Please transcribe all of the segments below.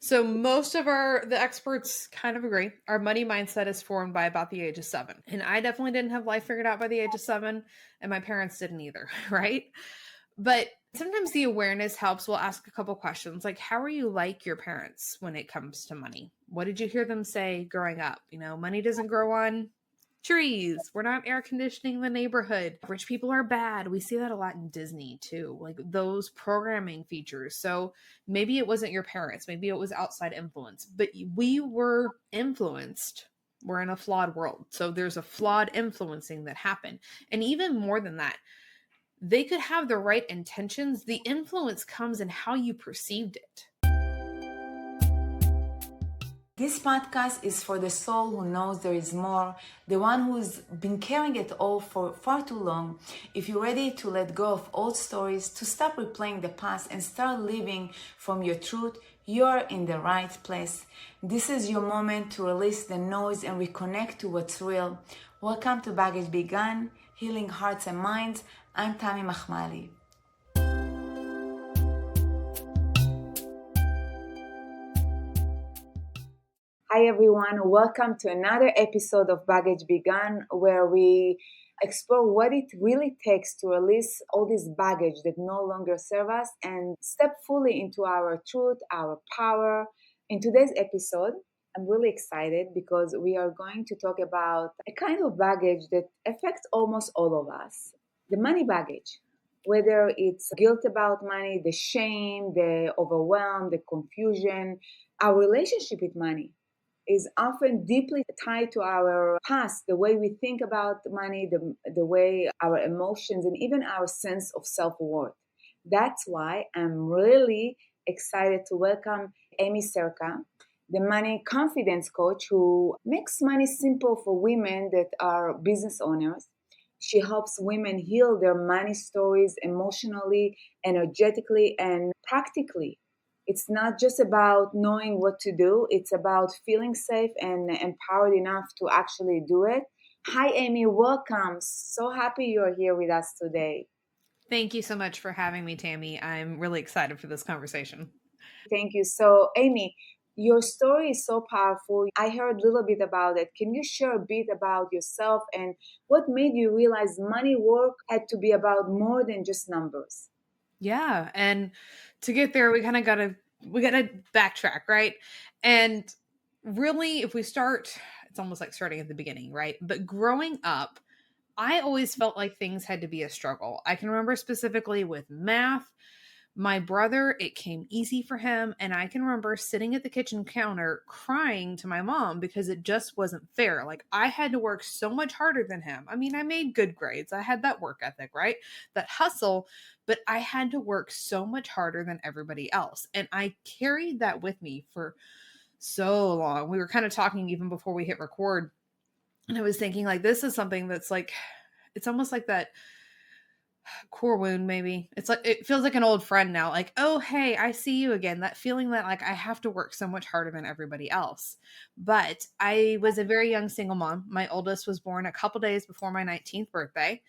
So most of the experts kind of agree. Our money mindset is formed by about the age of 7. And I definitely didn't have life figured out by the age of 7, and my parents didn't either, right? But sometimes the awareness helps. We'll ask a couple questions like, how are you like your parents when it comes to money? What did you hear them say growing up? Money doesn't grow on trees. We're not air conditioning the neighborhood. Rich people are bad. We see that a lot in Disney too, like those programming features. So maybe it wasn't your parents, maybe it was outside influence, but we were influenced. We're in a flawed world. So there's a flawed influencing that happened. And even more than that, they could have the right intentions. The influence comes in how you perceived it. This podcast is for the soul who knows there is more, the one who's been carrying it all for far too long. If you're ready to let go of old stories, to stop replaying the past and start living from your truth, you're in the right place. This is your moment to release the noise and reconnect to what's real. Welcome to Baggage Begun, Healing Hearts and Minds. I'm Tami Mahmali. Hi everyone, welcome to another episode of Baggage Begun, where we explore what it really takes to release all this baggage that no longer serves us and step fully into our truth, our power. In today's episode, I'm really excited because we are going to talk about a kind of baggage that affects almost all of us, the money baggage. Whether it's guilt about money, the shame, the overwhelm, the confusion, our relationship with money is often deeply tied to our past, the way we think about money, the way our emotions, and even our sense of self-worth. That's why I'm really excited to welcome Aimee Cerka, the money confidence coach who makes money simple for women that are business owners. She helps women heal their money stories emotionally, energetically, and practically. It's not just about knowing what to do, it's about feeling safe and empowered enough to actually do it. Hi, Aimee, welcome. So happy you're here with us today. Thank you so much for having me, Tammy. I'm really excited for this conversation. Thank you. So, Aimee, your story is so powerful. I heard a little bit about it. Can you share a bit about yourself and what made you realize money work had to be about more than just numbers? Yeah, and to get there, we gotta backtrack, right? And really, if we start, it's almost like starting at the beginning, right? But growing up, I always felt like things had to be a struggle. I can remember specifically with math. My brother, it came easy for him. And I can remember sitting at the kitchen counter crying to my mom because it just wasn't fair. Like I had to work so much harder than him. I mean, I made good grades, I had that work ethic, right? That hustle, but I had to work so much harder than everybody else. And I carried that with me for so long. We were kind of talking even before we hit record. And I was thinking, like, this is something that's like, it's almost like that core wound, maybe. It's like it feels like an old friend now, like, oh hey, I see you again. That feeling that like I have to work so much harder than everybody else. But I was a very young single mom. My oldest was born a couple days before my 19th birthday,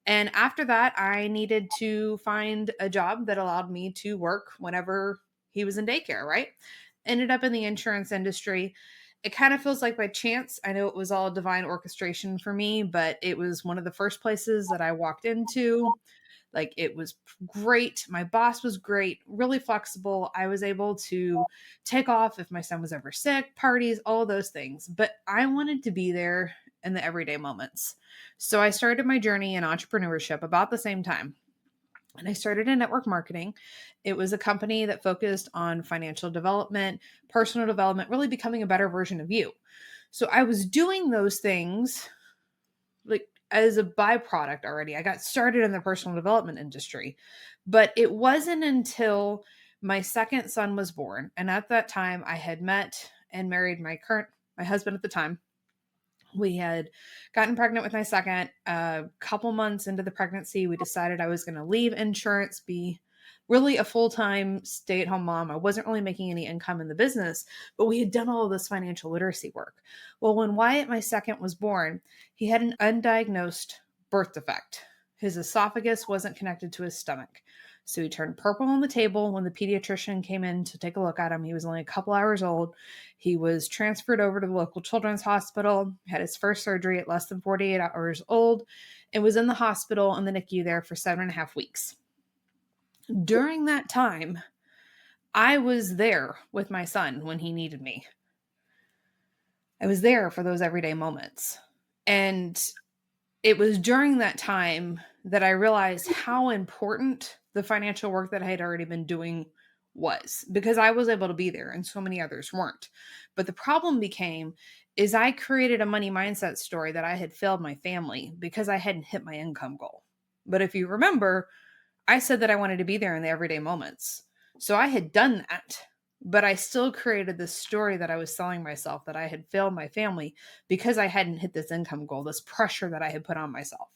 and after that I needed to find a job that allowed me to work whenever he was in daycare, right? Ended up in the insurance industry. It kind of feels like by chance. I know it was all divine orchestration for me, but it was one of the first places that I walked into. Like it was great. My boss was great, really flexible. I was able to take off if my son was ever sick, parties, all those things. But I wanted to be there in the everyday moments. So I started my journey in entrepreneurship about the same time. And I started in network marketing. It was a company that focused on financial development, personal development, really becoming a better version of you. So I was doing those things like as a byproduct already. I got started in the personal development industry, but it wasn't until my second son was born. And at that time, I had met and married my husband at the time. We had gotten pregnant with my second. A couple months into the pregnancy, we decided I was going to leave insurance, be really a full-time stay-at-home mom. I wasn't really making any income in the business, but we had done all of this financial literacy work. Well, when Wyatt, my second, was born, he had an undiagnosed birth defect. His esophagus wasn't connected to his stomach. So he turned purple on the table when the pediatrician came in to take a look at him. He was only a couple hours old. He was transferred over to the local children's hospital, had his first surgery at less than 48 hours old, and was in the hospital in the NICU there for 7.5 weeks. During that time, I was there with my son when he needed me. I was there for those everyday moments. And it was during that time that I realized how important the financial work that I had already been doing was, because I was able to be there and so many others weren't. But the problem became is I created a money mindset story that I had failed my family because I hadn't hit my income goal. But if you remember, I said that I wanted to be there in the everyday moments. So I had done that, but I still created this story that I was selling myself that I had failed my family because I hadn't hit this income goal, this pressure that I had put on myself.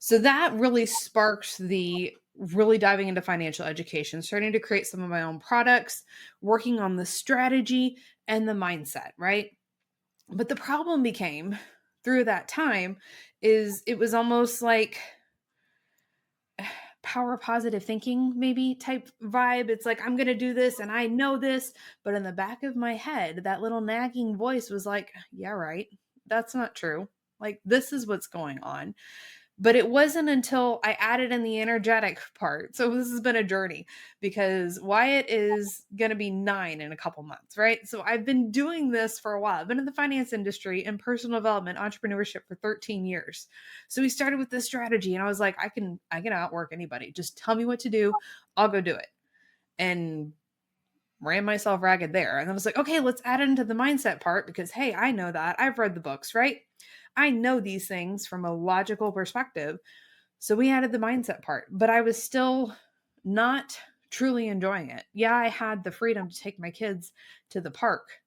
So that really sparked the really diving into financial education, starting to create some of my own products, working on the strategy and the mindset, right? But the problem became through that time is it was almost like power positive thinking maybe type vibe. It's like I'm going to do this and I know this, but in the back of my head that little nagging voice was like, yeah, right, that's not true, like this is what's going on. But it wasn't until I added in the energetic part. So this has been a journey because Wyatt is going to be 9 in a couple months, right? So I've been doing this for a while. I've been in the finance industry and personal development, entrepreneurship for 13 years. So we started with this strategy and I was like, I can outwork anybody. Just tell me what to do. I'll go do it. And ran myself ragged there. And I was like, okay, let's add it into the mindset part because, hey, I know that. I've read the books, right? I know these things from a logical perspective. So we added the mindset part, but I was still not truly enjoying it. Yeah, I had the freedom to take my kids to the park,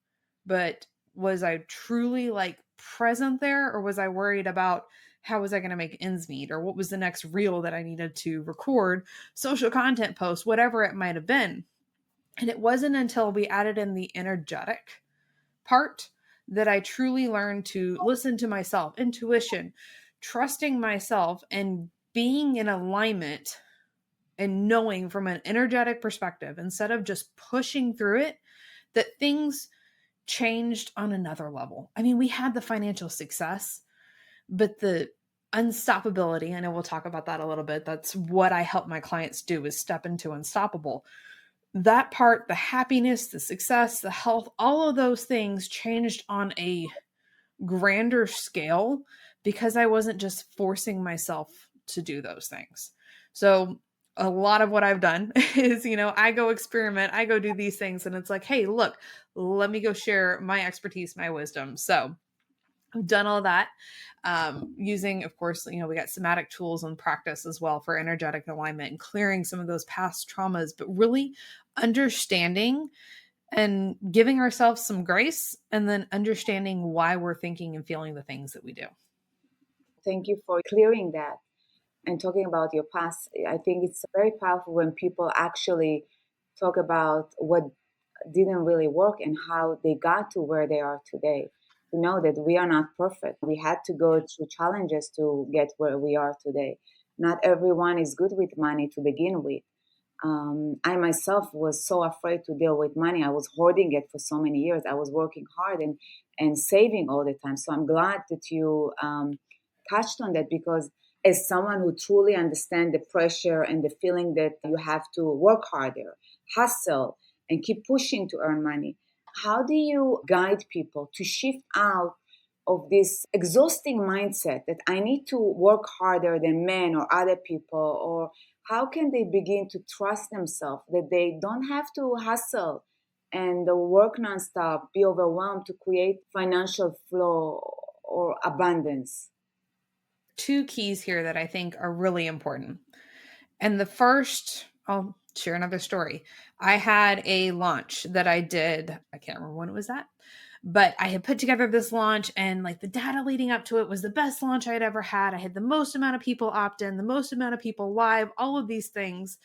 but was I truly like present there, or was I worried about how was I going to make ends meet, or what was the next reel that I needed to record, social content post, whatever it might have been? And it wasn't until we added in the energetic part that I truly learned to listen to myself, intuition, trusting myself, and being in alignment and knowing from an energetic perspective, instead of just pushing through it, that things changed on another level. I mean, we had the financial success, but the unstoppability, I know we'll talk about that a little bit. That's what I help my clients do, is step into unstoppable. That part, the happiness, the success, the health, all of those things changed on a grander scale because I wasn't just forcing myself to do those things. So a lot of what I've done is, I go experiment, I go do these things, and it's like, hey, look, let me go share my expertise, my wisdom. So I've done all that using, of course, we got somatic tools and practice as well for energetic alignment and clearing some of those past traumas, but really understanding and giving ourselves some grace, and then understanding why we're thinking and feeling the things that we do. Thank you for clearing that and talking about your past. I think it's very powerful when people actually talk about what didn't really work and how they got to where they are today. To know that we are not perfect. We had to go through challenges to get where we are today. Not everyone is good with money to begin with. I myself was so afraid to deal with money. I was hoarding it for so many years. I was working hard and saving all the time. So I'm glad that you touched on that, because as someone who truly understands the pressure and the feeling that you have to work harder, hustle, and keep pushing to earn money, how do you guide people to shift out of this exhausting mindset that I need to work harder than men or other people? Or how can they begin to trust themselves that they don't have to hustle and work nonstop, be overwhelmed to create financial flow or abundance? Two keys here that I think are really important. And the first, I'll share another story. I had a launch that I did. I can't remember when it was at, but I had put together this launch, and like the data leading up to it was the best launch I'd ever had. I had the most amount of people opt in, the most amount of people live, all of these things.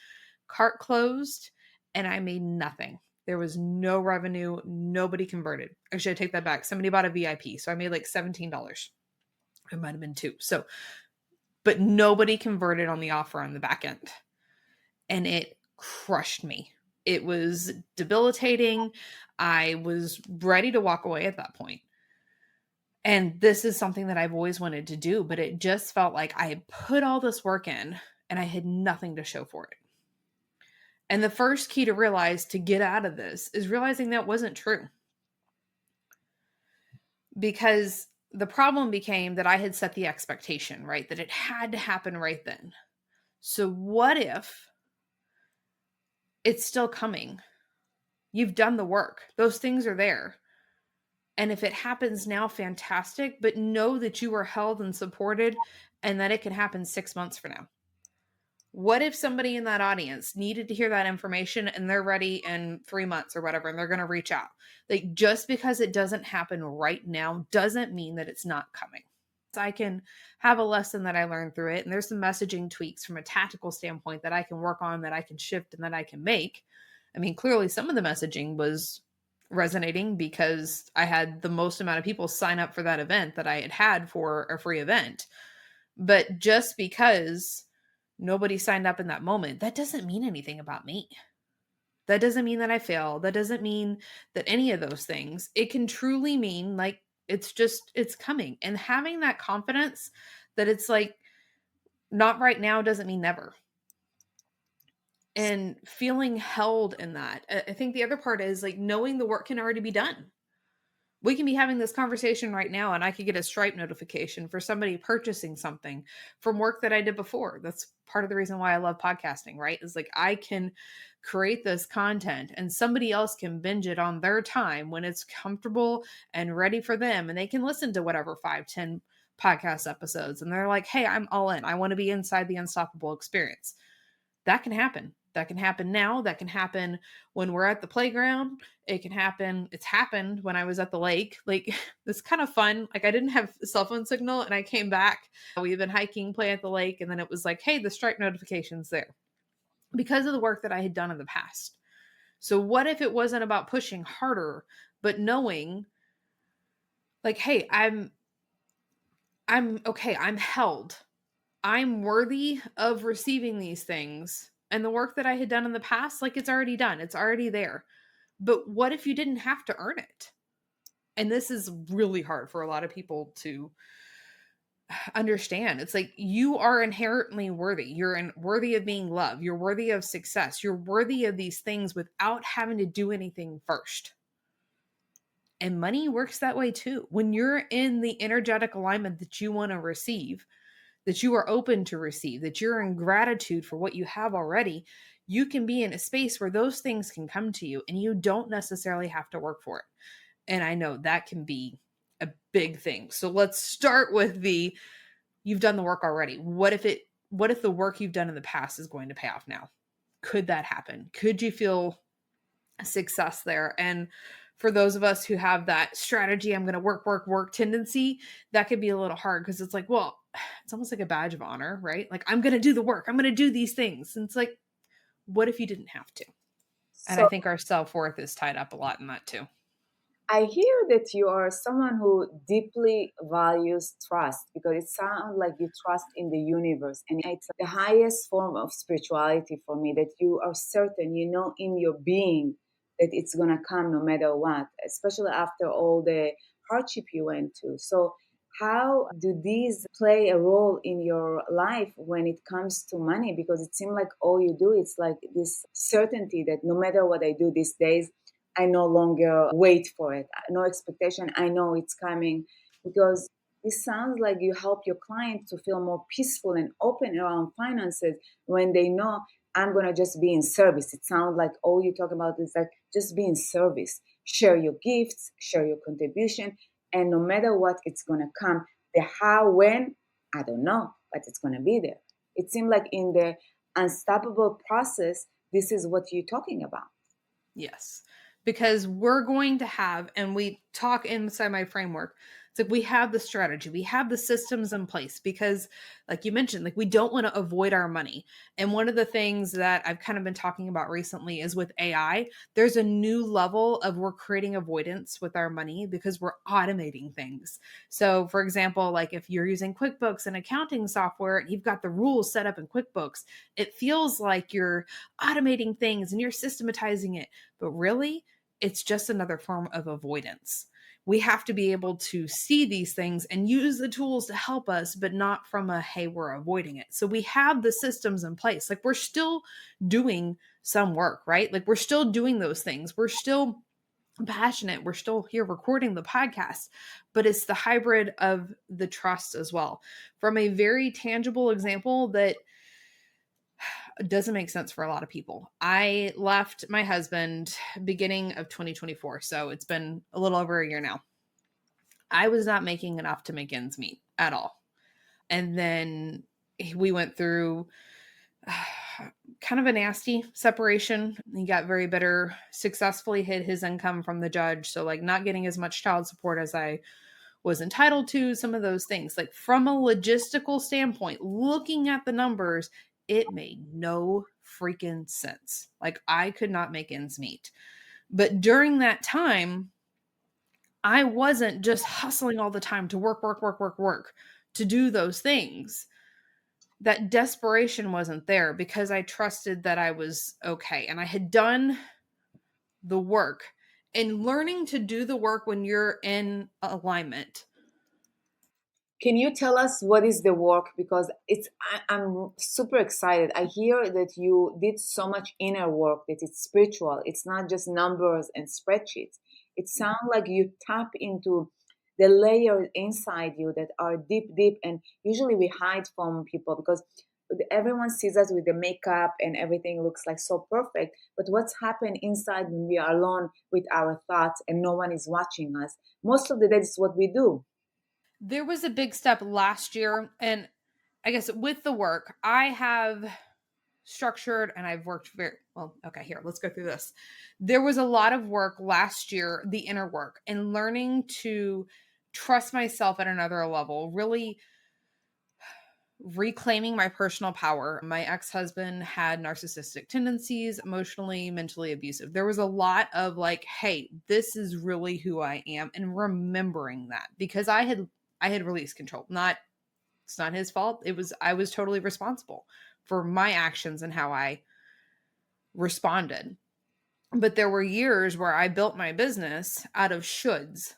Cart closed and I made nothing. There was no revenue. Nobody converted. Actually, I take that back. Somebody bought a VIP. So I made like $17. It might have been two. So, but nobody converted on the offer on the back end. and it crushed me. It was debilitating. I was ready to walk away at that point. And this is something that I've always wanted to do, but it just felt like I had put all this work in and I had nothing to show for it. And the first key to realize to get out of this is realizing that wasn't true. Because the problem became that I had set the expectation, right? That it had to happen right then. So what if it's still coming? You've done the work. Those things are there. And if it happens now, fantastic, but know that you are held and supported and that it can happen 6 months from now. What if somebody in that audience needed to hear that information and they're ready in 3 months or whatever, and they're going to reach out? Like, just because it doesn't happen right now doesn't mean that it's not coming. I can have a lesson that I learned through it, and there's some messaging tweaks from a tactical standpoint that I can work on, that I can shift, and that I can make. I mean, clearly some of the messaging was resonating because I had the most amount of people sign up for that event that I had for a free event. But just because nobody signed up in that moment, that doesn't mean anything about me. That doesn't mean that I failed. That doesn't mean that any of those things. It can truly mean like it's coming. And having that confidence that it's like not right now doesn't mean never. And feeling held in that. I think the other part is like knowing the work can already be done. We can be having this conversation right now and I could get a Stripe notification for somebody purchasing something from work that I did before. That's part of the reason why I love podcasting, right? Is like I can create this content and somebody else can binge it on their time when it's comfortable and ready for them. And they can listen to whatever 5, 10 podcast episodes. And they're like, hey, I'm all in. I want to be inside the unstoppable experience. That can happen. That can happen now. That can happen when we're at the playground. It can happen. It's happened when I was at the lake. Like, it's kind of fun. Like, I didn't have cell phone signal and I came back. We've been hiking, playing at the lake. And then it was like, hey, the Stripe notification's there because of the work that I had done in the past. So what if it wasn't about pushing harder, but knowing like, hey, I'm okay. I'm held. I'm worthy of receiving these things. And the work that I had done in the past, like it's already done, it's already there. But what if you didn't have to earn it? And this is really hard for a lot of people to understand. It's like you are inherently worthy. You're worthy of being loved. You're worthy of success. You're worthy of these things without having to do anything first. And money works that way too. When you're in the energetic alignment that you want to receive, that you are open to receive, that you're in gratitude for what you have already, you can be in a space where those things can come to you and you don't necessarily have to work for it. And I know that can be a big thing. So let's start with you've done the work already. What if the work you've done in the past is going to pay off now? Could that happen? Could you feel success there? And for those of us who have that strategy, I'm going to work tendency, that could be a little hard because it's like, well, it's almost like a badge of honor, right? Like, I'm going to do the work. I'm going to do these things. And it's like, what if you didn't have to? And I So think our self-worth is tied up a lot in that too. I hear that you are someone who deeply values trust because it sounds like you trust in the universe. And it's the highest form of spirituality for me that you are certain, you know, in your being that it's going to come no matter what, especially after all the hardship you went to. So, how do these play a role in your life when it comes to money? Because it seems like all you do, it's like this certainty that no matter what I do these days, I no longer wait for it. No expectation. I know it's coming because this sounds like you help your client to feel more peaceful and open around finances when they know I'm going to just be in service. It sounds like all you talk about is like just be in service. Share your gifts, share your contribution, and no matter what, it's going to come. The how, when, I don't know, but it's going to be there. It seems like in the unstoppable process, this is what you're talking about. Yes. Because we're going to have, and we talk inside my framework, It's like we have the strategy, we have the systems in place because, like you mentioned, like we don't want to avoid our money. And one of the things that I've kind of been talking about recently is with AI, there's a new level of we're creating avoidance with our money because we're automating things. So, for example, like if you're using QuickBooks and accounting software and you've got the rules set up in QuickBooks, it feels like you're automating things and you're systematizing it. But really, it's just another form of avoidance. We have to be able to see these things and use the tools to help us, but not from a, hey, we're avoiding it. So we have the systems in place. Like we're still doing some work, right? Like we're still doing those things. We're still passionate. We're still here recording the podcast, but it's the hybrid of the trust as well. From a very tangible example that doesn't make sense for a lot of people. I left my husband beginning of 2024. So it's been a little over a year now. I was not making enough to make ends meet at all. And then we went through kind of a nasty separation. He got very bitter, successfully hid his income from the judge. So, like, not getting as much child support as I was entitled to, some of those things. Like, from a logistical standpoint, looking at the numbers, it made no freaking sense. Like, I could not make ends meet. But during that time, I wasn't just hustling all the time to work to do those things. That desperation wasn't there because I trusted that I was okay. And I had done the work, and learning to do the work when you're in alignment. Can you tell us what is the work? Because I'm super excited. I hear that you did so much inner work, that it's spiritual. It's not just numbers and spreadsheets. It sounds like you tap into the layers inside you that are deep, deep. And usually we hide from people because everyone sees us with the makeup and everything looks like so perfect. But what's happened inside when we are alone with our thoughts and no one is watching us? Most of the day, it's what we do. There was a big step last year. And I guess with the work, I have structured and I've worked very well. Okay, here, let's go through this. There was a lot of work last year, the inner work, and learning to trust myself at another level, really reclaiming my personal power. My ex-husband had narcissistic tendencies, emotionally, mentally abusive. There was a lot of like, hey, this is really who I am, and remembering that because I had released control. Not It's not his fault. I was totally responsible for my actions and how I responded. But there were years where I built my business out of shoulds,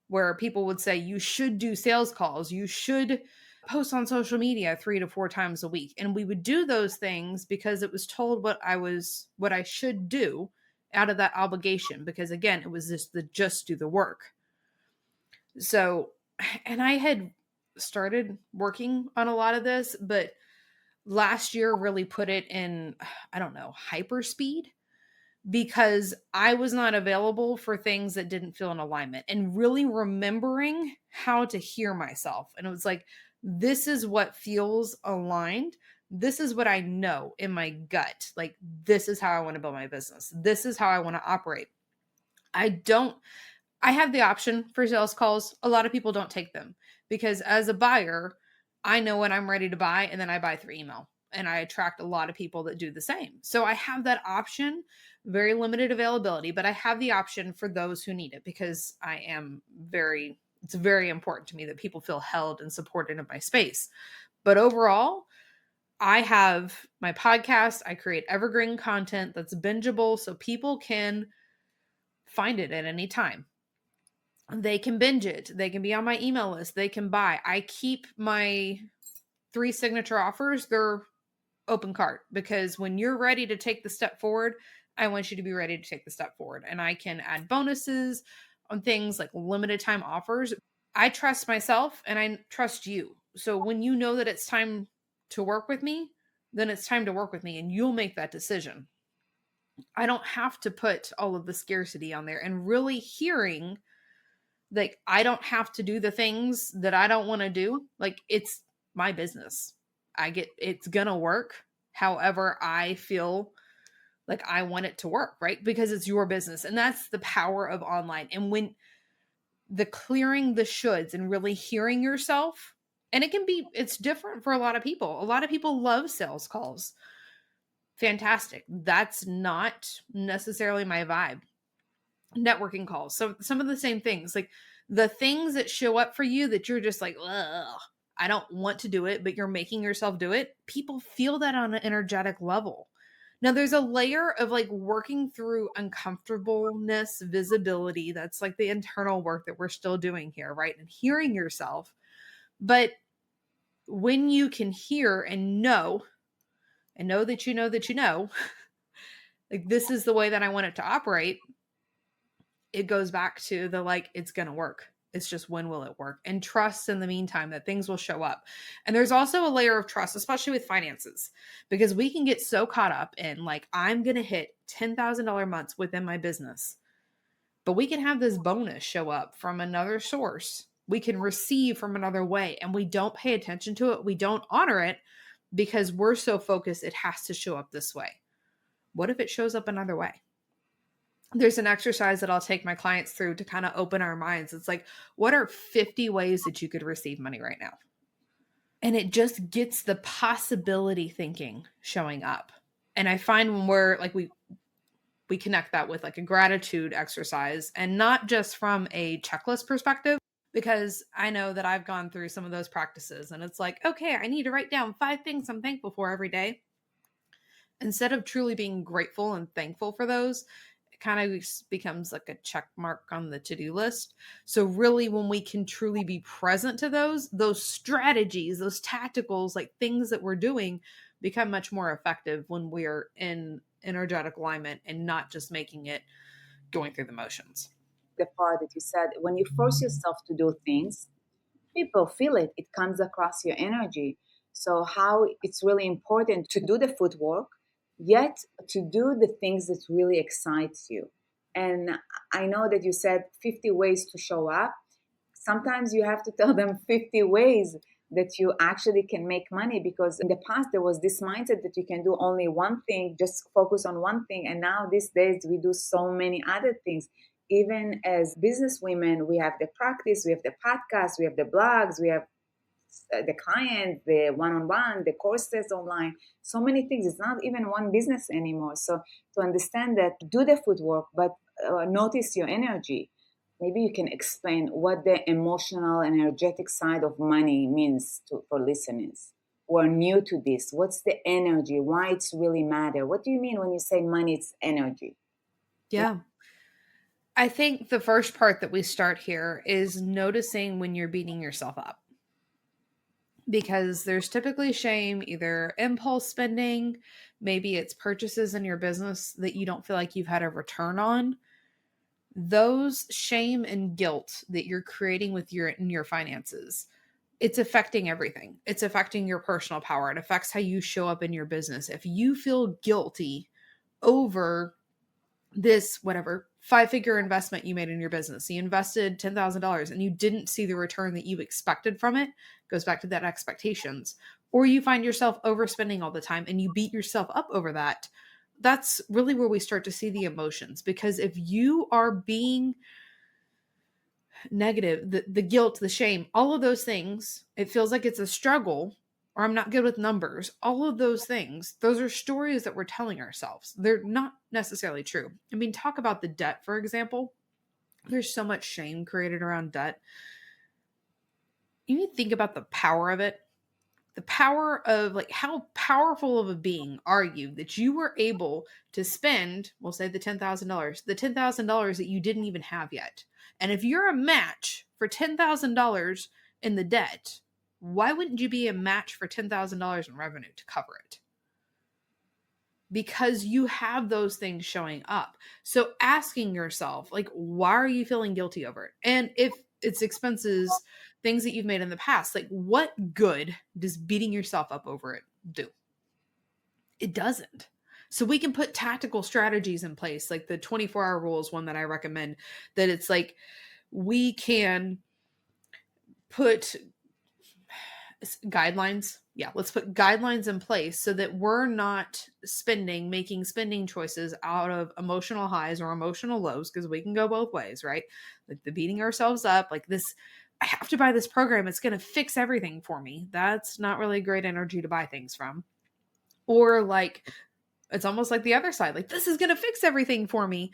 where people would say, you should do sales calls, you should post on social media 3 to 4 times a week. And we would do those things because it was told what I should do out of that obligation. Because again, it was just do the work. So, and I had started working on a lot of this, but last year really put it in, I don't know, hyper speed because I was not available for things that didn't feel in alignment and really remembering how to hear myself. And it was like, this is what feels aligned. This is what I know in my gut. Like, this is how I want to build my business. This is how I want to operate. I have the option for sales calls. A lot of people don't take them because as a buyer, I know when I'm ready to buy and then I buy through email and I attract a lot of people that do the same. So I have that option, very limited availability, but I have the option for those who need it because it's very important to me that people feel held and supported in my space. But overall, I have my podcast. I create evergreen content that's bingeable so people can find it at any time. They can binge it. They can be on my email list. They can buy. I keep my 3 signature offers. They're open cart because when you're ready to take the step forward, I want you to be ready to take the step forward. And I can add bonuses on things like limited time offers. I trust myself and I trust you. So when you know that it's time to work with me, then it's time to work with me and you'll make that decision. I don't have to put all of the scarcity on there and really hearing like I don't have to do the things that I don't want to do. Like it's my business. It's gonna work however I feel like I want it to work, right? Because it's your business. And that's the power of online. And when the clearing the shoulds and really hearing yourself. And it's different for a lot of people. A lot of people love sales calls. Fantastic. That's not necessarily my vibe. Networking calls. So some of the same things, like the things that show up for you that you're just like, ugh, I don't want to do it, but you're making yourself do it. People feel that on an energetic level. Now there's a layer of like working through uncomfortableness, visibility. That's like the internal work that we're still doing here, right? And hearing yourself. But when you can hear and know that you know that you know, like this is the way that I want it to operate, it goes back to the like, it's going to work. It's just when will it work? And trust in the meantime that things will show up. And there's also a layer of trust, especially with finances, because we can get so caught up in like, I'm going to hit $10,000 months within my business, but we can have this bonus show up from another source. We can receive from another way, and we don't pay attention to it. We don't honor it because we're so focused. It has to show up this way. What if it shows up another way? There's an exercise that I'll take my clients through to kind of open our minds. It's like, what are 50 ways that you could receive money right now? And it just gets the possibility thinking showing up. And I find when we're like, we connect that with like a gratitude exercise, and not just from a checklist perspective, because I know that I've gone through some of those practices and it's like, okay, I need to write down 5 things I'm thankful for every day. Instead of truly being grateful and thankful for those, kind of becomes like a check mark on the to-do list. So really when we can truly be present to those strategies, those tacticals, like things that we're doing become much more effective when we're in energetic alignment and not just making it going through the motions. The part that you said, when you force yourself to do things, people feel it. It comes across your energy. So how it's really important to do the footwork, yet to do the things that really excites you. And I know that you said 50 ways to show up. Sometimes you have to tell them 50 ways that you actually can make money, because in the past there was this mindset that you can do only one thing, just focus on one thing. And now these days we do so many other things. Even as business women, we have the practice, we have the podcast, we have the blogs, we have the client, the one-on-one, the courses online, so many things. It's not even one business anymore. So to understand that, do the footwork, but notice your energy. Maybe you can explain what the emotional and energetic side of money means for listeners who are new to this. What's the energy? Why it's really matter? What do you mean when you say money, it's energy? Yeah. I think the first part that we start here is noticing when you're beating yourself up. Because there's typically shame, either impulse spending, maybe it's purchases in your business that you don't feel like you've had a return on. Those shame and guilt that you're creating with your finances, it's affecting everything. It's affecting your personal power. It affects how you show up in your business. If you feel guilty over this, whatever, 5-figure investment you made in your business, you invested $10,000 and you didn't see the return that you expected from it, goes back to that expectations. Or you find yourself overspending all the time and you beat yourself up over that. That's really where we start to see the emotions. Because if you are being negative, the guilt, the shame, all of those things, it feels like it's a struggle, or I'm not good with numbers. All of those things, those are stories that we're telling ourselves. They're not necessarily true. I mean, talk about the debt, for example. There's so much shame created around debt. You need to think about the power of it. The power of like, how powerful of a being are you that you were able to spend, we'll say the $10,000 that you didn't even have yet. And if you're a match for $10,000 in the debt, why wouldn't you be a match for $10,000 in revenue to cover it? Because you have those things showing up. So asking yourself, like, why are you feeling guilty over it? And if it's expenses, things that you've made in the past, like, what good does beating yourself up over it do? It doesn't. So we can put tactical strategies in place, like the 24-hour rule is one that I recommend, that it's like we can put guidelines. Yeah, let's put guidelines in place so that we're not making spending choices out of emotional highs or emotional lows, because we can go both ways, right? Like the beating ourselves up, like this, I have to buy this program, it's going to fix everything for me. That's not really great energy to buy things from. Or like, it's almost like the other side, like this is going to fix everything for me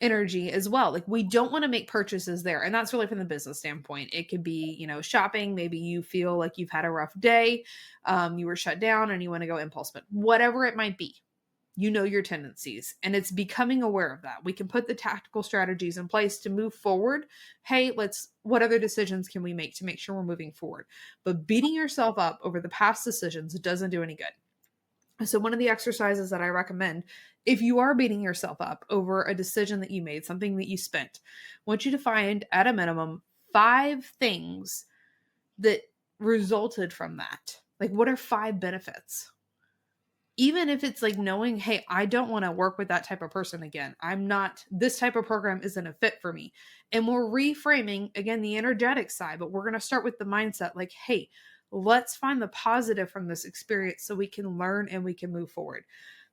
energy as well. Like we don't want to make purchases there. And that's really from the business standpoint. It could be, shopping. Maybe you feel like you've had a rough day. You were shut down and you want to go impulse, but whatever it might be, your tendencies, and it's becoming aware of that. We can put the tactical strategies in place to move forward. Hey, what other decisions can we make to make sure we're moving forward? But beating yourself up over the past decisions doesn't do any good. So, one of the exercises that I recommend, if you are beating yourself up over a decision that you made, something that you spent, I want you to find at a minimum 5 things that resulted from that. Like, what are 5 benefits? Even if it's like knowing, hey, I don't want to work with that type of person again. This type of program isn't a fit for me. And we're reframing, again, the energetic side, but we're going to start with the mindset like, hey, let's find the positive from this experience so we can learn and we can move forward.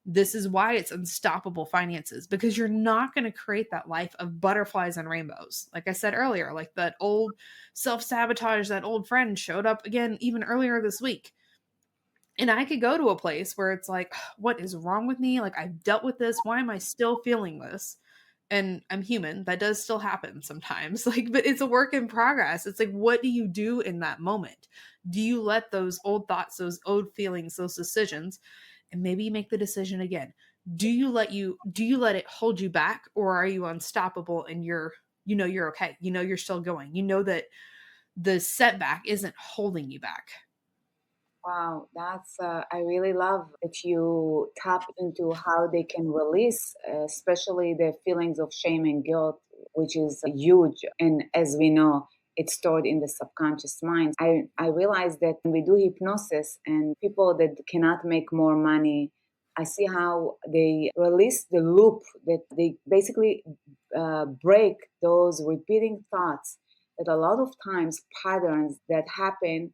This is why it's unstoppable finances, because you're not going to create that life of butterflies and rainbows. Like I said earlier, like that old self-sabotage, that old friend showed up again, even earlier this week. And I could go to a place where it's like, what is wrong with me? Like, I've dealt with this. Why am I still feeling this? And I'm human. That does still happen sometimes. Like, but it's a work in progress. It's like, what do you do in that moment? Do you let those old thoughts, those old feelings, those decisions, and maybe you make the decision again? Do you let it hold you back, or are you unstoppable and you're okay? You're still going. That the setback isn't holding you back. Wow, I really love that you tap into how they can release, especially the feelings of shame and guilt, which is huge. And as we know, it's stored in the subconscious mind. I realize that when we do hypnosis and people that cannot make more money, I see how they release the loop, that they basically break those repeating thoughts, that a lot of times patterns that happen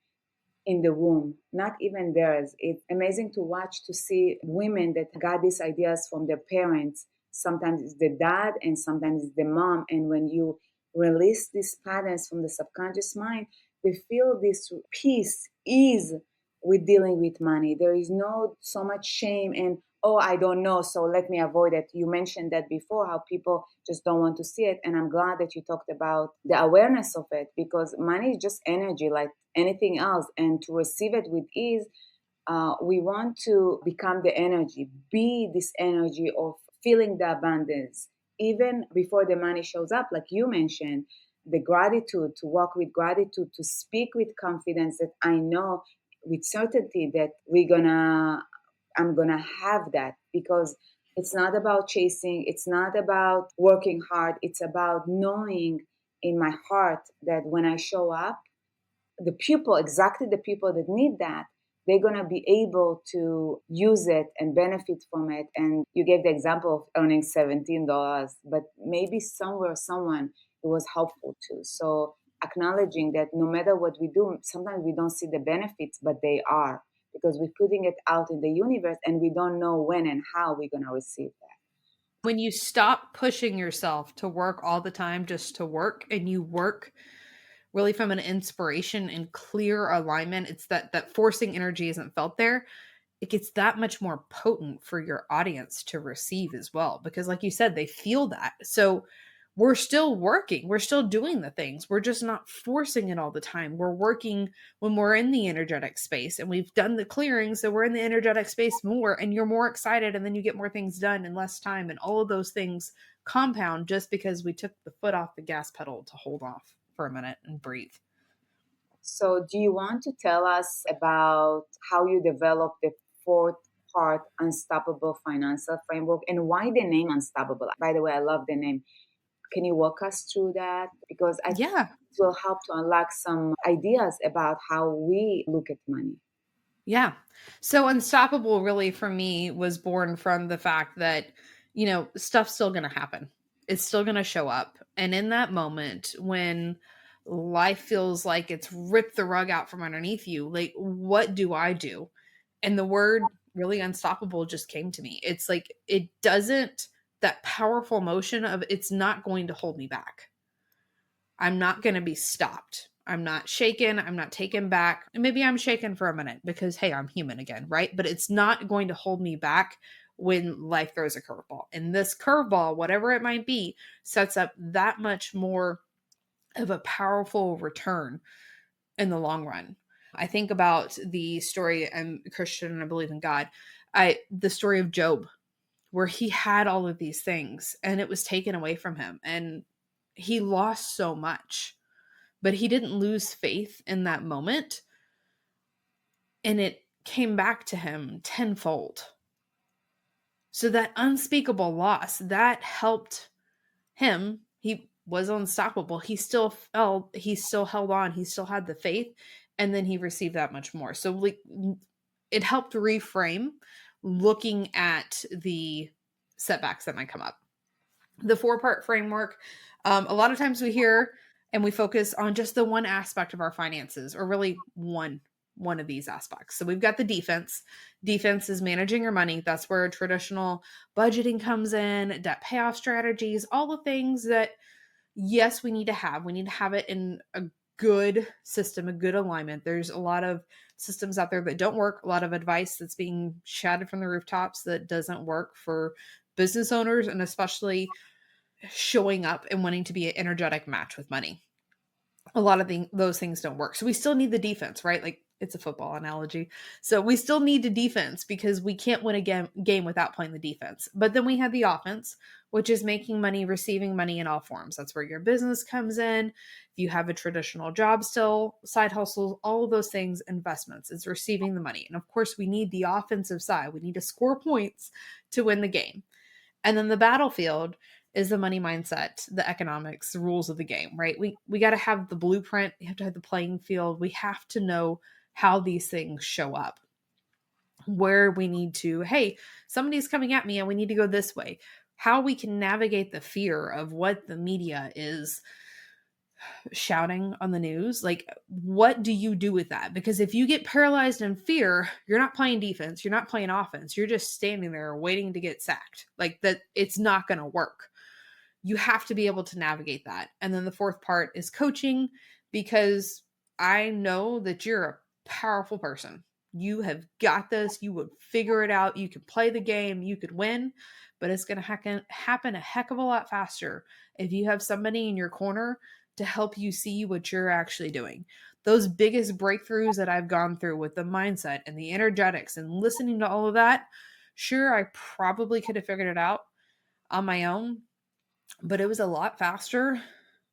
in the womb, not even theirs. It's amazing to watch, to see women that got these ideas from their parents. Sometimes it's the dad and sometimes it's the mom. And when you release these patterns from the subconscious mind, they feel this peace, ease with dealing with money. There is no so much shame and, oh, I don't know, so let me avoid it. You mentioned that before, how people just don't want to see it. And I'm glad that you talked about the awareness of it, because money is just energy like anything else. And to receive it with ease, we want to become the energy, be this energy of feeling the abundance, even before the money shows up, like you mentioned, the gratitude, to walk with gratitude, to speak with confidence that I know with certainty that I'm gonna have that, because it's not about chasing, it's not about working hard, it's about knowing in my heart that when I show up, exactly the people that need that, they're going to be able to use it and benefit from it. And you gave the example of earning $17, but maybe somewhere, someone it was helpful to. So acknowledging that no matter what we do, sometimes we don't see the benefits, but they are, because we're putting it out in the universe and we don't know when and how we're going to receive that. When you stop pushing yourself to work all the time just to work, and you work really from an inspiration and clear alignment, it's that forcing energy isn't felt there. It gets that much more potent for your audience to receive as well, because like you said, they feel that. So we're still working, we're still doing the things, we're just not forcing it all the time. We're working when we're in the energetic space and we've done the clearing, so we're in the energetic space more, and you're more excited, and then you get more things done in less time, and all of those things compound just because we took the foot off the gas pedal to hold off for a minute and breathe. So, do you want to tell us about how you developed the fourth part, Unstoppable Financial Framework, and why the name Unstoppable? By the way, I love the name. Can you walk us through that? Because I think Yeah. it will help to unlock some ideas about how we look at money. Yeah. So Unstoppable really for me was born from the fact that, stuff's still going to happen. It's still going to show up. And in that moment when Life feels like it's ripped the rug out from underneath you. Like, what do I do? And the word really unstoppable just came to me. It's like, it doesn't, that powerful motion of it's not going to hold me back. I'm not going to be stopped. I'm not shaken. I'm not taken back. And maybe I'm shaken for a minute because, hey, I'm human again, right? But it's not going to hold me back when life throws a curveball. And this curveball, whatever it might be, sets up that much more of a powerful return in the long run. I think about the story, I'm a Christian and I believe in God. The story of Job, where he had all of these things and it was taken away from him and he lost so much, but he didn't lose faith in that moment, and it came back to him tenfold. So that unspeakable loss, that helped him. He was unstoppable. He still held on, he still had the faith, and then he received that much more. So like, it helped reframe looking at the setbacks that might come up. The 4-part framework, a lot of times we hear and we focus on just the one aspect of our finances, or really one of these aspects. So we've got the defense. Defense is managing your money. That's where traditional budgeting comes in, debt payoff strategies, all the things that, yes, we need to have. We need to have it in a good system, a good alignment. There's a lot of systems out there that don't work, a lot of advice that's being shouted from the rooftops that doesn't work for business owners, and especially showing up and wanting to be an energetic match with money. A lot of those things don't work. So we still need the defense, right? Like, it's a football analogy. So we still need the defense because we can't win a game without playing the defense. But then we have the offense, which is making money, receiving money in all forms. That's where your business comes in. If you have a traditional job still, side hustles, all of those things, investments, it's receiving the money. And of course, we need the offensive side. We need to score points to win the game. And then the battlefield is the money mindset, the economics, the rules of the game, right? We got to have the blueprint. We have to have the playing field. We have to know how these things show up, where we need to, hey, somebody's coming at me and we need to go this way. How we can navigate the fear of what the media is shouting on the news. Like, what do you do with that? Because if you get paralyzed in fear, you're not playing defense, you're not playing offense, you're just standing there waiting to get sacked. Like, that, it's not going to work. You have to be able to navigate that. And then the 4th part is coaching, because I know that you're a powerful person. You have got this. You would figure it out. You could play the game. You could win, but it's going to happen a heck of a lot faster if you have somebody in your corner to help you see what you're actually doing. Those biggest breakthroughs that I've gone through with the mindset and the energetics and listening to all of that, sure, I probably could have figured it out on my own, but it was a lot faster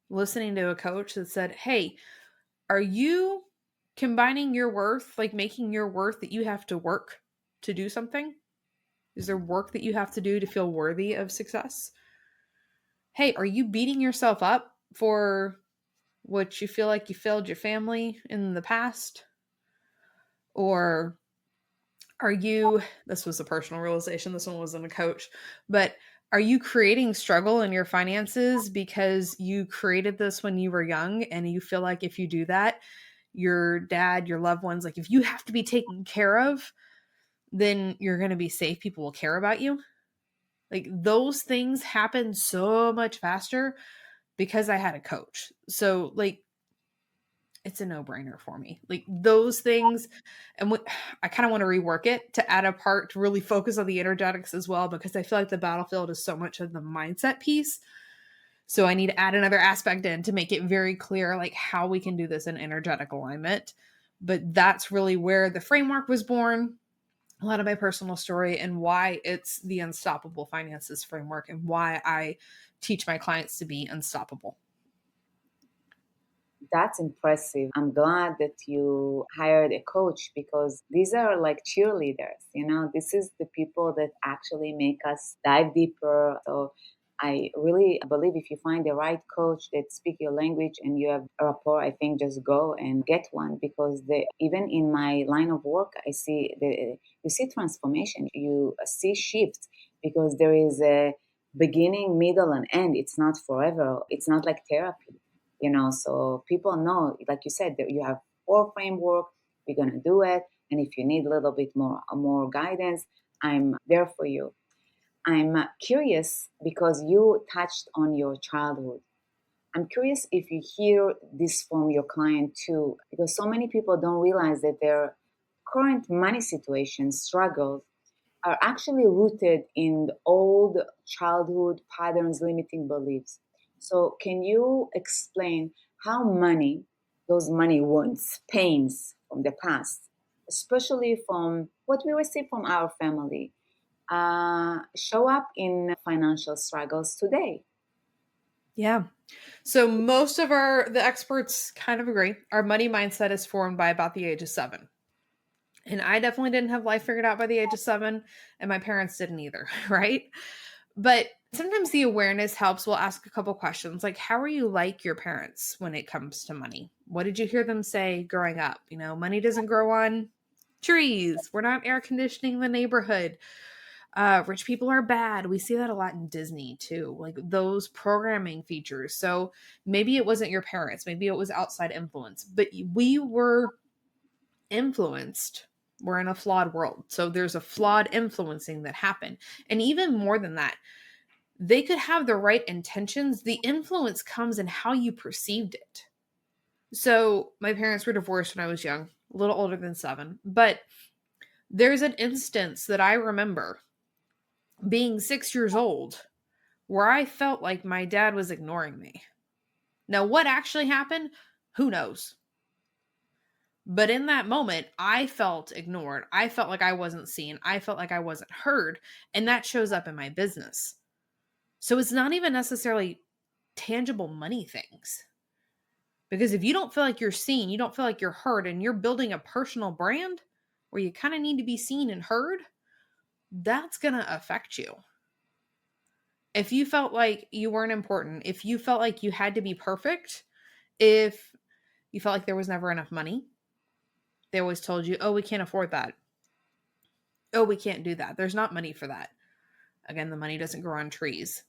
listening to a coach that said, hey, are you combining your worth, like making your worth that you have to work to do something? Is there work that you have to do to feel worthy of success? Hey, are you beating yourself up for what you feel like you failed your family in the past? Or are you, this was a personal realization, this one wasn't a coach, but are you creating struggle in your finances because you created this when you were young and you feel like if you do that, your dad, your loved ones, like if you have to be taken care of, then you're going to be safe. People will care about you. Like, those things happen so much faster because I had a coach. So like, it's a no-brainer for me. Like, those things, and I kind of want to rework it to add a part to really focus on the energetics as well, because I feel like the battlefield is so much of the mindset piece. So I need to add another aspect in to make it very clear, like, how we can do this in energetic alignment. But that's really where the framework was born, a lot of my personal story, and why it's the Unstoppable Finances framework and why I teach my clients to be unstoppable. That's impressive. I'm glad that you hired a coach, because these are like cheerleaders. This is the people that actually make us dive deeper. So I really believe if you find the right coach that speak your language and you have a rapport, I think just go and get one, because even in my line of work, you see transformation, you see shifts, because there is a beginning, middle, and end. It's not forever. It's not like therapy. So people know, like you said, that you have four framework, we're going to do it. And if you need a little bit more guidance, I'm there for you. I'm curious because you touched on your childhood. I'm curious if you hear this from your client too, because so many people don't realize that their current money situation struggles are actually rooted in the old childhood patterns, limiting beliefs. So, can you explain how money, those money wounds, pains from the past, especially from what we receive from our family, show up in financial struggles today? Yeah. So most of the experts kind of agree. Our money mindset is formed by about the age of 7. And I definitely didn't have life figured out by the age of 7, and my parents didn't either, right? But sometimes the awareness helps. We'll ask a couple questions like, how are you like your parents when it comes to money? What did you hear them say growing up? Money doesn't grow on trees. We're not air conditioning the neighborhood. Rich people are bad. We see that a lot in Disney too, like those programming features. So maybe it wasn't your parents, maybe it was outside influence, but we were influenced. We're in a flawed world. So there's a flawed influencing that happened. And even more than that, they could have the right intentions. The influence comes in how you perceived it. So my parents were divorced when I was young, a little older than 7, but there's an instance that I remember being 6 years old where I felt like my dad was ignoring me. Now, what actually happened? Who knows? But in that moment, I felt ignored. I felt like I wasn't seen. I felt like I wasn't heard. And that shows up in my business. So it's not even necessarily tangible money things. Because if you don't feel like you're seen, you don't feel like you're heard, and you're building a personal brand where you kind of need to be seen and heard, that's going to affect you. If you felt like you weren't important, if you felt like you had to be perfect, if you felt like there was never enough money, they always told you, oh, we can't afford that. Oh, we can't do that. There's not money for that. Again, the money doesn't grow on trees.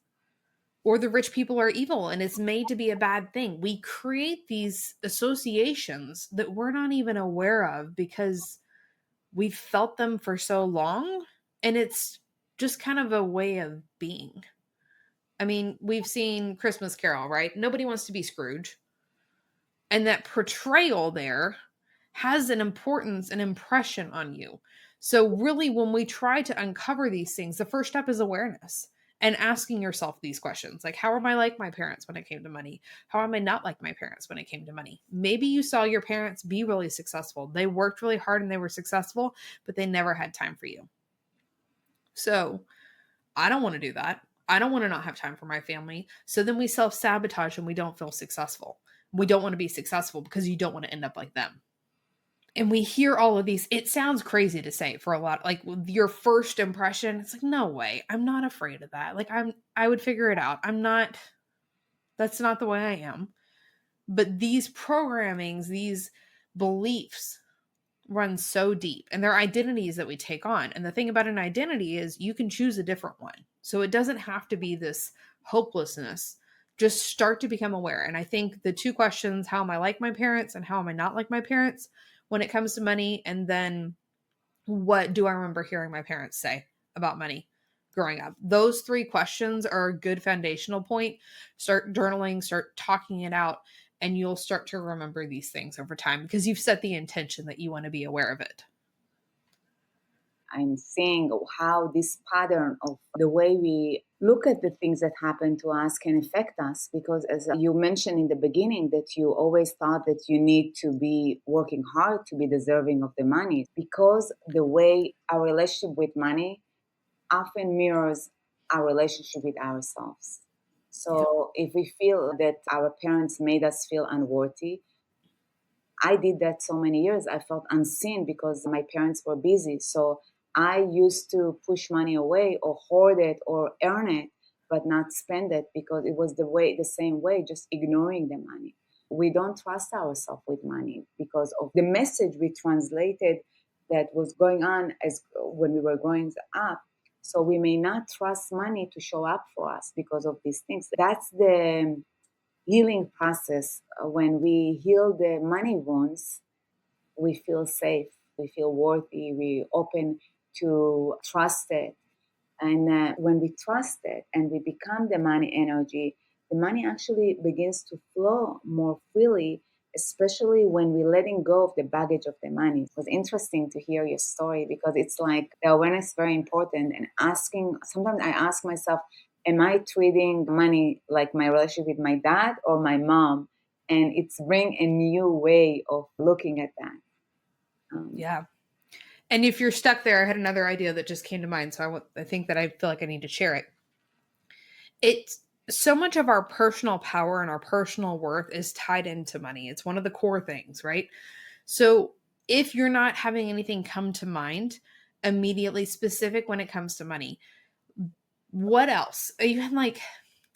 Or the rich people are evil and it's made to be a bad thing. We create these associations that we're not even aware of because we've felt them for so long, and it's just kind of a way of being. I mean, we've seen Christmas Carol, right? Nobody wants to be Scrooge. And that portrayal there has an importance, an impression on you. So, really, when we try to uncover these things, the first step is awareness and asking yourself these questions like, how am I like my parents when it came to money? How am I not like my parents when it came to money? Maybe you saw your parents be really successful. They worked really hard and they were successful, but they never had time for you. So, I don't want to do that. I don't want to not have time for my family. So then we self sabotage and we don't feel successful. We don't want to be successful because you don't want to end up like them. And we hear all of these. It sounds crazy to say for a lot, like your first impression. It's like, no way. I'm not afraid of that. Like I would figure it out. That's not the way I am. But these programmings, these beliefs run so deep, and they're identities that we take on. And the thing about an identity is you can choose a different one. So it doesn't have to be this hopelessness. Just start to become aware. And I think the two questions, how am I like my parents and how am I not like my parents when it comes to money? And then what do I remember hearing my parents say about money growing up? Those three questions are a good foundational point. Start journaling, start talking it out, and you'll start to remember these things over time because you've set the intention that you want to be aware of it. I'm seeing how this pattern of the way we look at the things that happen to us can affect us. Because, as you mentioned in the beginning, that you always thought that you need to be working hard to be deserving of the money, because the way our relationship with money often mirrors our relationship with ourselves. Yep. So, if we feel that our parents made us feel unworthy, I did that so many years. I felt unseen because my parents were busy. So I used to push money away or hoard it or earn it, but not spend it because it was the same way, just ignoring the money. We don't trust ourselves with money because of the message we translated that was going on as when we were growing up. So we may not trust money to show up for us because of these things. That's the healing process. When we heal the money wounds, we feel safe, we feel worthy, we open to trust it. And when we trust it and we become the money energy, the money actually begins to flow more freely, especially when we're letting go of the baggage of the money. It was interesting to hear your story because it's like the awareness is very important. And asking, sometimes I ask myself, am I treating money like my relationship with my dad or my mom? And it's bring a new way of looking at that. Yeah. And if you're stuck there, I had another idea that just came to mind. So I think that I feel like I need to share it. It's so much of our personal power and our personal worth is tied into money. It's one of the core things, right? So if you're not having anything come to mind immediately specific when it comes to money, what else? Even like,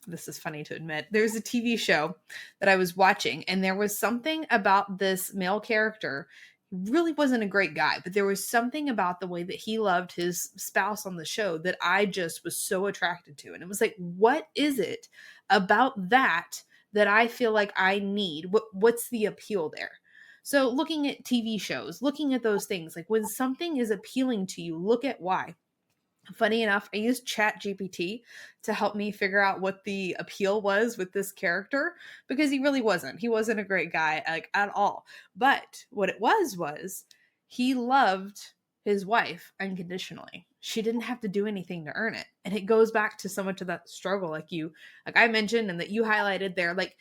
this is funny to admit, there's a TV show that I was watching, and there was something about this male character. He really wasn't a great guy, but there was something about the way that he loved his spouse on the show that I just was so attracted to. And it was like, what is it about that I feel like I need? What's the appeal there? So looking at TV shows, looking at those things, like when something is appealing to you, look at why. Funny enough, I used Chat GPT to help me figure out what the appeal was with this character because he really wasn't. He wasn't a great guy, like, at all. But what it was he loved his wife unconditionally. She didn't have to do anything to earn it. And it goes back to so much of that struggle like I mentioned and that you highlighted there. Like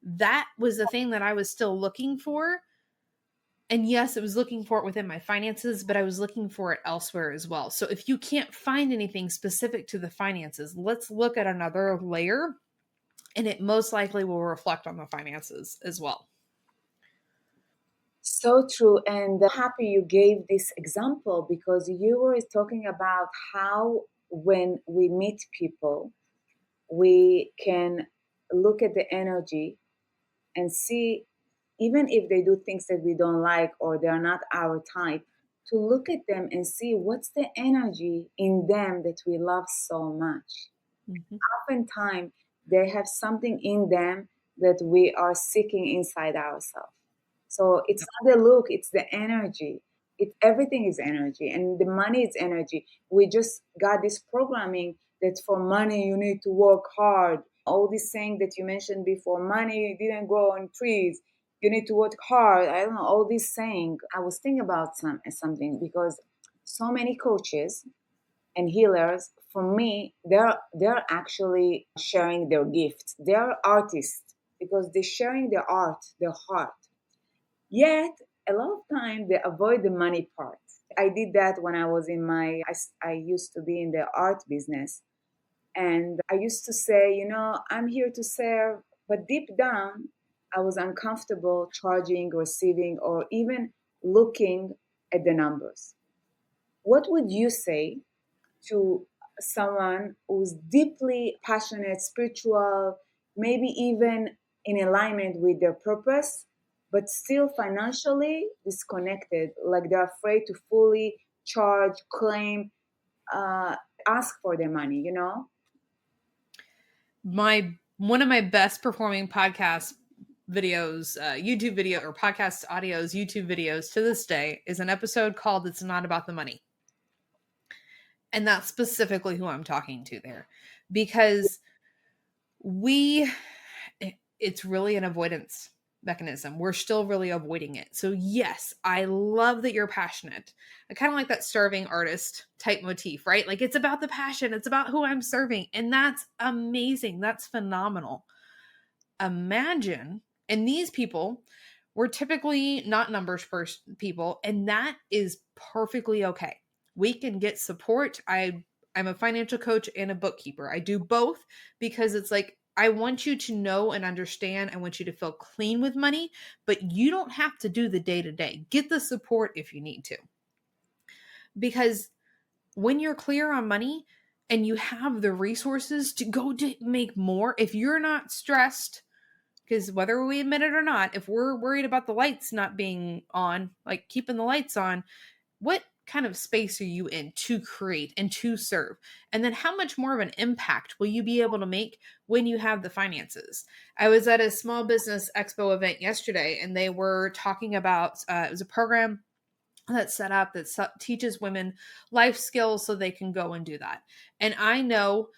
that was the thing that I was still looking for. And yes, it was looking for it within my finances, but I was looking for it elsewhere as well. So if you can't find anything specific to the finances, let's look at another layer, and it most likely will reflect on the finances as well. So true. And happy you gave this example because you were talking about how when we meet people, we can look at the energy and see, even if they do things that we don't like or they are not our type, to look at them and see what's the energy in them that we love so much. Mm-hmm. Oftentimes, they have something in them that we are seeking inside ourselves. So it's not the look, it's the energy. Everything is energy, and the money is energy. We just got this programming that for money you need to work hard. All this saying that you mentioned before, money didn't grow on trees. You need to work hard. I don't know, all this saying. I was thinking about something because so many coaches and healers, for me, they're actually sharing their gifts. They're artists because they're sharing their art, their heart. Yet a lot of time they avoid the money part. I did that when I was in I used to be in the art business, and I used to say, I'm here to serve, but deep down I was uncomfortable charging, receiving, or even looking at the numbers. What would you say to someone who's deeply passionate, spiritual, maybe even in alignment with their purpose, but still financially disconnected, like they're afraid to fully charge, claim, uh, ask for their money? My one of my best performing podcast videos, YouTube video or podcast audios, YouTube videos to this day is an episode called "It's Not About the Money," and that's specifically who I'm talking to there, because we it's really an avoidance mechanism. We're still really avoiding it. So yes, I love that you're passionate. I kind of like that serving artist type motif, right? Like it's about the passion, it's about who I'm serving, and that's amazing. That's phenomenal. Imagine, and these people were typically not numbers people, and that is perfectly okay. We can get support. I'm a financial coach and a bookkeeper. I do both because it's like I want you to know and understand. I want you to feel clean with money, but you don't have to do the day to day. Get the support if you need to. Because when you're clear on money and you have the resources to go to make more, if you're not stressed, because whether we admit it or not, if we're worried about the lights not being on, like keeping the lights on, what kind of space are you in to create and to serve? And then how much more of an impact will you be able to make when you have the finances? I was at a small business expo event yesterday, and they were talking about it was a program that's set up that teaches women life skills so they can go and do that. And I know,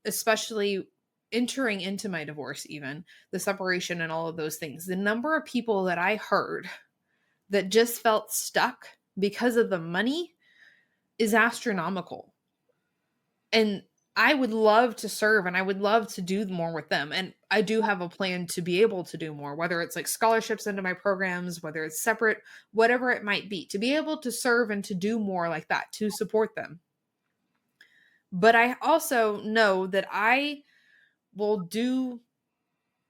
especially entering into my divorce, even the separation and all of those things, the number of people that I heard that just felt stuck because of the money is astronomical. And I would love to serve and I would love to do more with them. And I do have a plan to be able to do more, whether it's like scholarships into my programs, whether it's separate, whatever it might be, to be able to serve and to do more like that, to support them. But I also know that I will do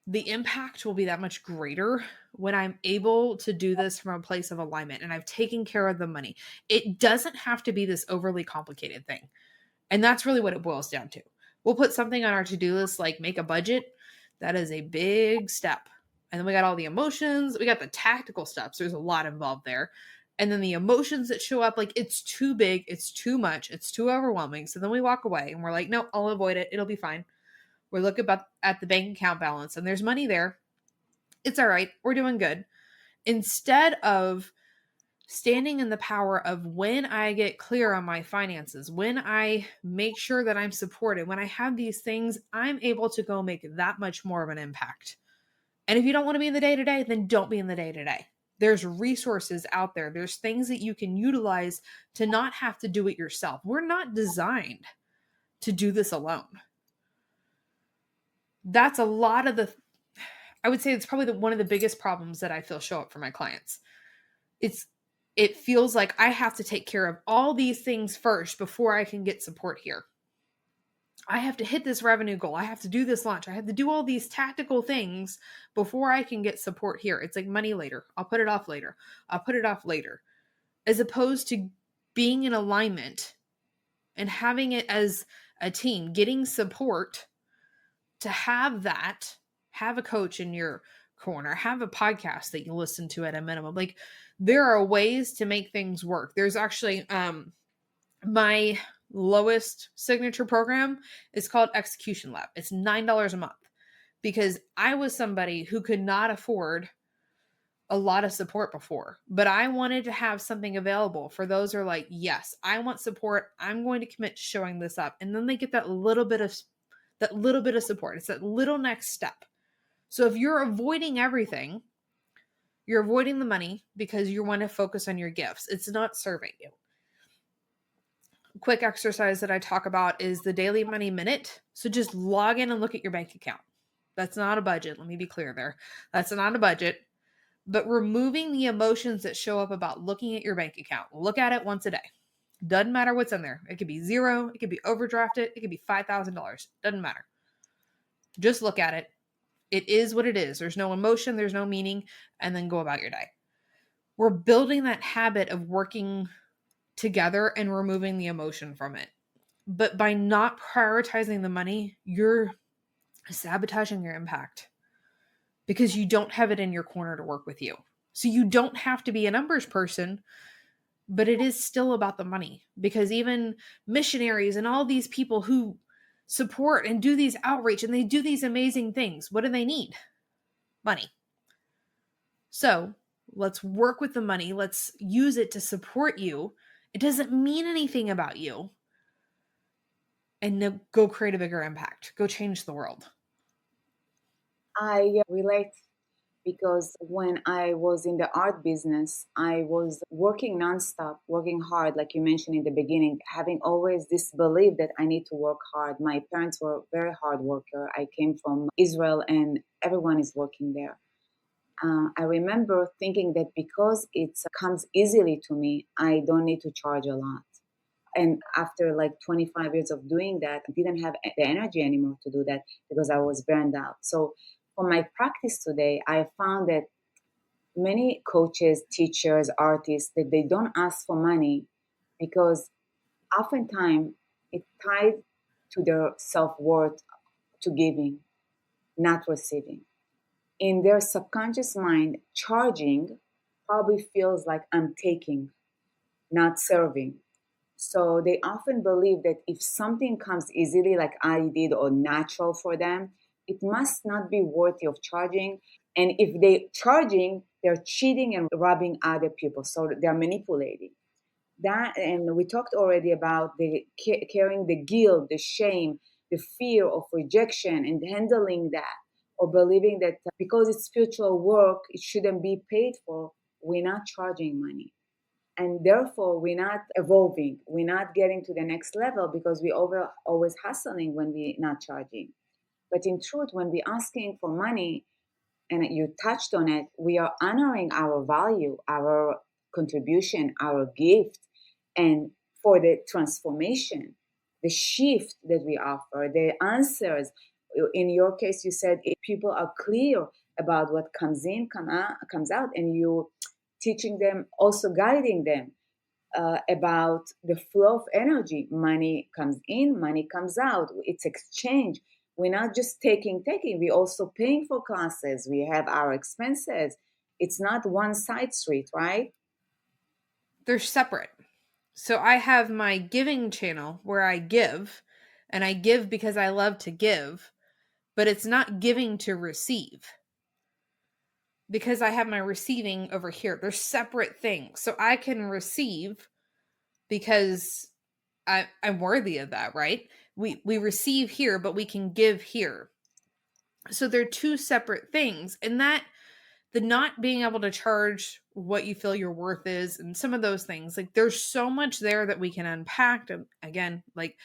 the impact will be that much greater when I'm able to do this from a place of alignment and I've taken care of the money. It doesn't have to be this overly complicated thing. And that's really what it boils down to. We'll put something on our to-do list like make a budget. That is a big step. And then we got all the emotions, we got the tactical steps. There's a lot involved there. And then the emotions that show up, like it's too big, it's too much, it's too overwhelming. So then we walk away and we're like, no, I'll avoid it. It'll be fine. We're looking at the bank account balance and there's money there. It's all right. We're doing good. Instead of standing in the power of when I get clear on my finances, when I make sure that I'm supported, when I have these things, I'm able to go make that much more of an impact. And if you don't want to be in the day to day, then don't be in the day to day. There's resources out there. There's things that you can utilize to not have to do it yourself. We're not designed to do this alone. That's a lot of I would say it's probably one of the biggest problems that I feel show up for my clients. It feels like I have to take care of all these things first before I can get support here. I have to hit this revenue goal. I have to do this launch. I have to do all these tactical things before I can get support here. It's like money later. I'll put it off later. I'll put it off later. As opposed to being in alignment and having it as a team, getting support to have that, have a coach in your corner, have a podcast that you listen to at a minimum. Like there are ways to make things work. There's actually my lowest signature program is called Execution Lab. It's $9 a month because I was somebody who could not afford a lot of support before, but I wanted to have something available for those who are like, yes, I want support. I'm going to commit to showing this up. And then they get that little bit of support. It's that little next step. So if you're avoiding everything, you're avoiding the money because you want to focus on your gifts. It's not serving you. Quick exercise that I talk about is the daily money minute. So just log in and look at your bank account. That's not a budget. Let me be clear there. That's not a budget. But removing the emotions that show up about looking at your bank account. Look at it once a day. Doesn't matter what's in there. It could be zero. It could be overdrafted. It could be $5,000. Doesn't matter. Just look at it. It is what it is. There's no emotion. There's no meaning. And then go about your day. We're building that habit of working together and removing the emotion from it. But by not prioritizing the money, you're sabotaging your impact because you don't have it in your corner to work with you. So you don't have to be a numbers person, but it is still about the money because even missionaries and all these people who support and do these outreach and they do these amazing things, what do they need? Money. So let's work with the money. Let's use it to support you. It doesn't mean anything about you. And go create a bigger impact. Go change the world. I relate because when I was in the art business, I was working nonstop, working hard, like you mentioned in the beginning, having always this belief that I need to work hard. My parents were very hard worker. I came from Israel and everyone is working there. I remember thinking that because it comes easily to me, I don't need to charge a lot. And after like 25 years of doing that, I didn't have the energy anymore to do that because I was burned out. So for my practice today, I found that many coaches, teachers, artists, that they don't ask for money because oftentimes it's tied to their self-worth to giving, not receiving. In their subconscious mind, charging probably feels like I'm taking. not serving. So they often believe that if something comes easily, like I did, or natural for them, it must not be worthy of charging. And if they're charging, they're cheating and robbing other people. So they're manipulating that. And we talked already about the carrying the guilt, the shame, the fear of rejection, and handling that, or believing that because it's spiritual work, it shouldn't be paid for. We're not charging money, and therefore we're not evolving, we're not getting to the next level, because we over always hustling when we're not charging. But in truth, when we're asking for money, and you touched on it, we are honoring our value, our contribution, our gift, and for the transformation, the shift that we offer, the answers. In your case, you said if people are clear about what comes in, comes out, and you teaching them, also guiding them about the flow of energy. Money comes in, money comes out. It's exchange. We're not just taking. We're also paying for classes. We have our expenses. It's not one side street, right? They're separate. So I have my giving channel where I give, and I give because I love to give, but it's not giving to receive because I have my receiving over here. They're separate things. So I can receive because I'm worthy of that, right? We receive here, but we can give here. So they're two separate things. And that the not being able to charge what you feel your worth is and some of those things, like there's so much there that we can unpack. And again, like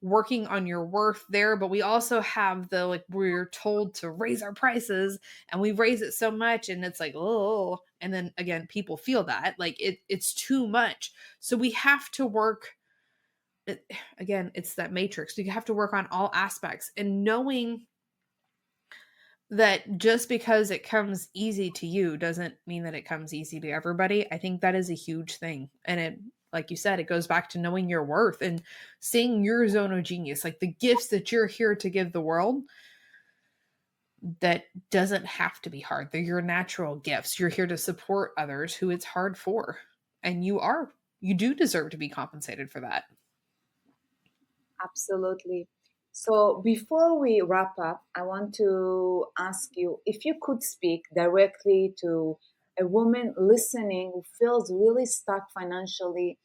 working on your worth there, but we also have the like we're told to raise our prices and we raise it so much and it's like, oh, and then again people feel that like it's too much. So we have to work it, again, it's that matrix. You have to work on all aspects and knowing that just because it comes easy to you doesn't mean that it comes easy to everybody. I think that is a huge thing. And it, like you said, it goes back to knowing your worth and seeing your zone of genius, like the gifts that you're here to give the world. That doesn't have to be hard. They're your natural gifts. You're here to support others who it's hard for. And you do deserve to be compensated for that. Absolutely. So before we wrap up, I want to ask you if you could speak directly to a woman listening who feels really stuck financially,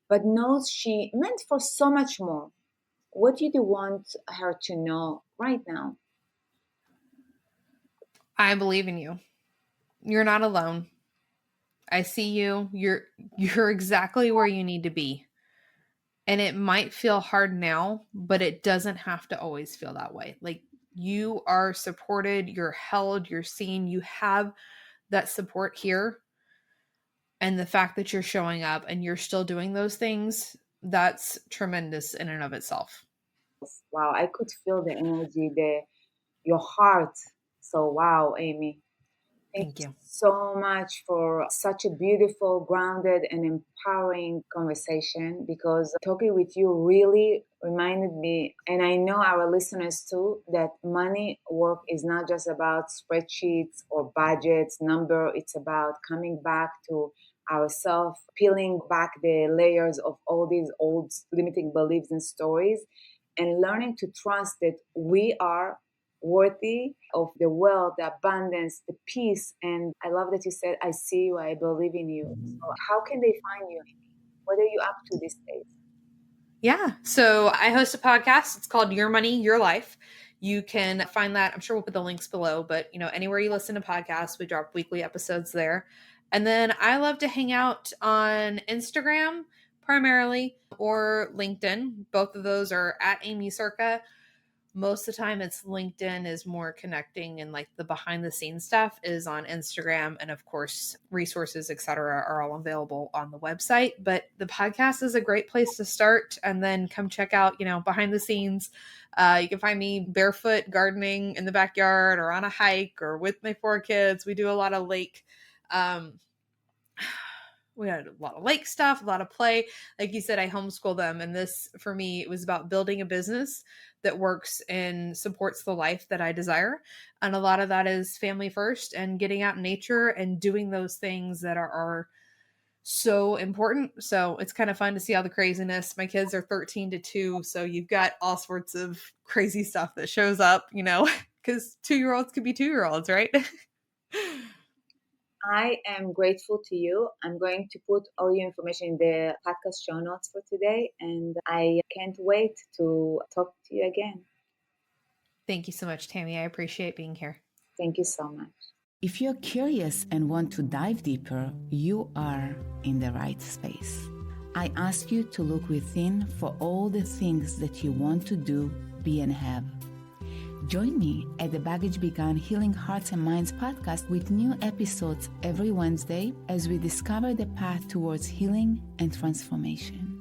but knows she meant for so much more. What do you want her to know right now? I believe in you. You're not alone. I see you. You're exactly where you need to be. And it might feel hard now, but it doesn't have to always feel that way. Like you are supported, you're held, you're seen, you have that support here. And the fact that you're showing up and you're still doing those things, that's tremendous in and of itself. Wow, I could feel the energy, your heart. So wow, Aimee. Thank Thank you you. so much for such a beautiful, grounded, and empowering conversation, because talking with you really reminded me, and I know our listeners too, that money work is not just about spreadsheets or budgets, number. It's about coming back to ourselves, peeling back the layers of all these old limiting beliefs and stories, and learning to trust that we are worthy of the wealth, the abundance, the peace. And I love that you said, I see you, I believe in you. So how can they find you? What are you up to these days? Yeah. So I host a podcast. It's called Your Money, Your Life. You can find that. I'm sure we'll put the links below, but anywhere you listen to podcasts, we drop weekly episodes there. And then I love to hang out on Instagram primarily or LinkedIn. Both of those are at Aimee Cerka. Most of the time it's LinkedIn is more connecting, and like the behind the scenes stuff is on Instagram, and of course resources etc are all available on the website. But the podcast is a great place to start, and then come check out behind the scenes. You can find me barefoot gardening in the backyard or on a hike or with my 4 kids. We do a lot of lake um, we had a lot of lake stuff, a lot of play. Like you said, I homeschool them. And this, for me, it was about building a business that works and supports the life that I desire. And a lot of that is family first and getting out in nature and doing those things that are so important. So it's kind of fun to see all the craziness. My kids are 13 to 2, so you've got all sorts of crazy stuff that shows up, because 2-year-olds could be 2-year-olds, right? I am grateful to you. I'm going to put all your information in the podcast show notes for today, and I can't wait to talk to you again. Thank you so much, Tammy. I appreciate being here. Thank you so much. If you're curious and want to dive deeper, you are in the right space. I ask you to look within for all the things that you want to do, be, and have. Join me at the Baggage Begun Healing Hearts and Minds podcast with new episodes every Wednesday as we discover the path towards healing and transformation.